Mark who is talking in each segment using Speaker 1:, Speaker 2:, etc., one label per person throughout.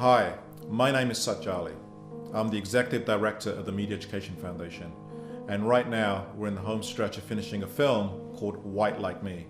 Speaker 1: Hi, my name is Satjali. I'm the Executive Director of the Media Education Foundation, and right now we're in the home stretch of finishing a film called White Like Me,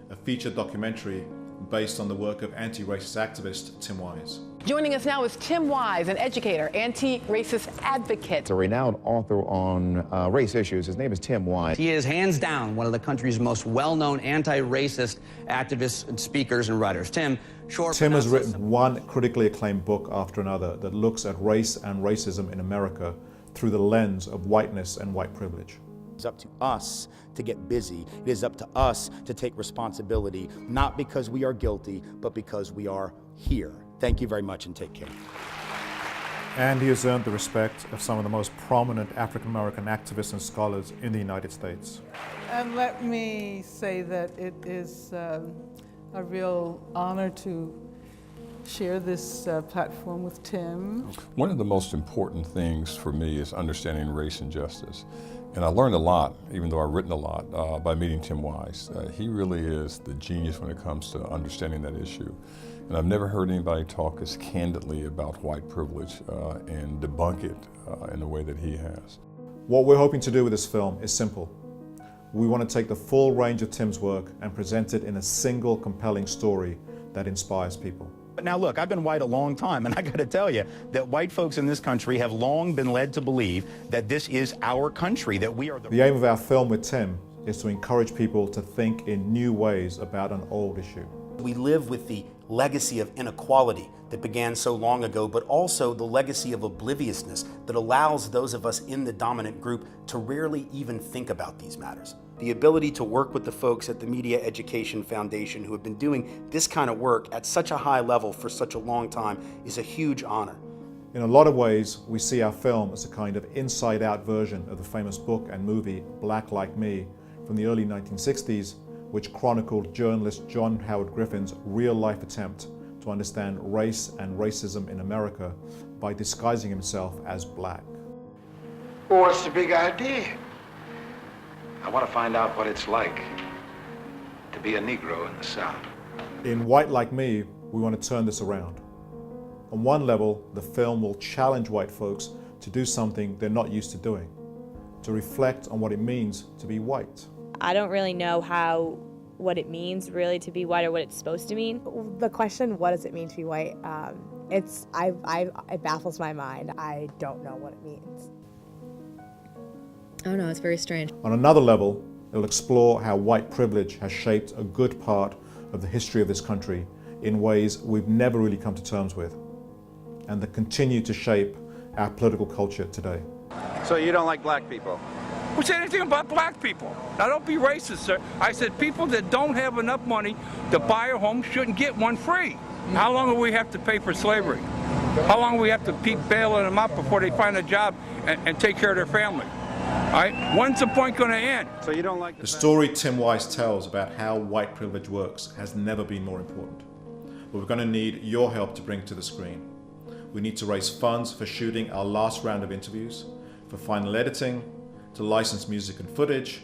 Speaker 1: a feature documentary based on the work of anti-racist activist Tim Wise.
Speaker 2: Joining us now is Tim Wise, an educator, anti-racist advocate.
Speaker 3: A renowned author on race issues. His name is Tim Wise.
Speaker 4: He is hands down one of the country's most well-known anti-racist activists and speakers and writers. Tim
Speaker 1: has written one critically acclaimed book after another that looks at race and racism in America through the lens of whiteness and white privilege.
Speaker 5: It's up to us to get busy. It is up to us to take responsibility, not because we are guilty, but because we are here. Thank you very much and take care.
Speaker 1: And he has earned the respect of some of the most prominent African-American activists and scholars in the United States.
Speaker 6: And let me say that it is a real honor to share this platform with Tim.
Speaker 7: One of the most important things for me is understanding race and justice. And I learned a lot, even though I've written a lot, by meeting Tim Wise. He really is the genius when it comes to understanding that issue. And I've never heard anybody talk as candidly about white privilege and debunk it in the way that he has.
Speaker 1: What we're hoping to do with this film is simple. We want to take the full range of Tim's work and present it in a single compelling story that inspires people.
Speaker 5: But now look, I've been white a long time, and I gotta tell you that white folks in this country have long been led to believe that this is our country, that we are
Speaker 1: The aim of our film with Tim is to encourage people to think in new ways about an old issue.
Speaker 5: We live with the legacy of inequality that began so long ago, but also the legacy of obliviousness that allows those of us in the dominant group to rarely even think about these matters. The ability to work with the folks at the Media Education Foundation who have been doing this kind of work at such a high level for such a long time is a huge honor.
Speaker 1: In a lot of ways, we see our film as a kind of inside-out version of the famous book and movie Black Like Me from the early 1960s, which chronicled journalist John Howard Griffin's real-life attempt to understand race and racism in America by disguising himself as black.
Speaker 8: Well, what's the big idea? I want to find out what it's like to be a Negro in the South.
Speaker 1: In White Like Me, we want to turn this around. On one level, the film will challenge white folks to do something they're not used to doing, to reflect on what it means to be white.
Speaker 9: I don't really know what it means really to be white or what it's supposed to mean.
Speaker 10: The question, what does it mean to be white? It baffles my mind. I don't know what it means.
Speaker 9: I don't know, it's very strange.
Speaker 1: On another level, it'll explore how white privilege has shaped a good part of the history of this country in ways we've never really come to terms with, and that continue to shape our political culture today.
Speaker 8: So you don't like black people?
Speaker 11: Who said anything about black people? Now don't be racist, sir. I said people that don't have enough money to buy a home shouldn't get one free. How long will we have to pay for slavery? How long will we have to keep bailing them out before they find a job and take care of their family? All right, when's the point going to end?
Speaker 8: So you don't like
Speaker 1: the story Tim Wise tells about how white privilege works has never been more important. But we're going to need your help to bring it to the screen. We need to raise funds for shooting our last round of interviews, for final editing, to license music and footage,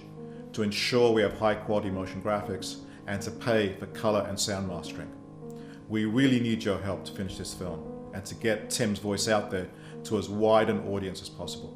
Speaker 1: to ensure we have high quality motion graphics, and to pay for color and sound mastering. We really need your help to finish this film and to get Tim's voice out there to as wide an audience as possible.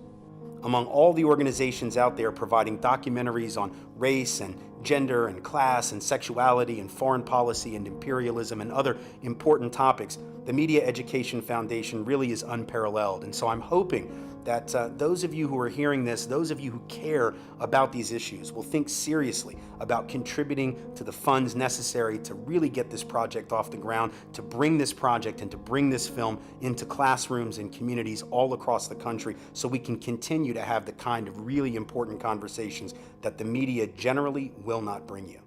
Speaker 5: Among all the organizations out there providing documentaries on race and gender and class and sexuality and foreign policy and imperialism and other important topics, the Media Education Foundation really is unparalleled. And so I'm hoping that those of you who are hearing this, those of you who care about these issues, will think seriously about contributing to the funds necessary to really get this project off the ground, to bring this project and to bring this film into classrooms and communities all across the country so we can continue to have the kind of really important conversations that the media generally will not bring you.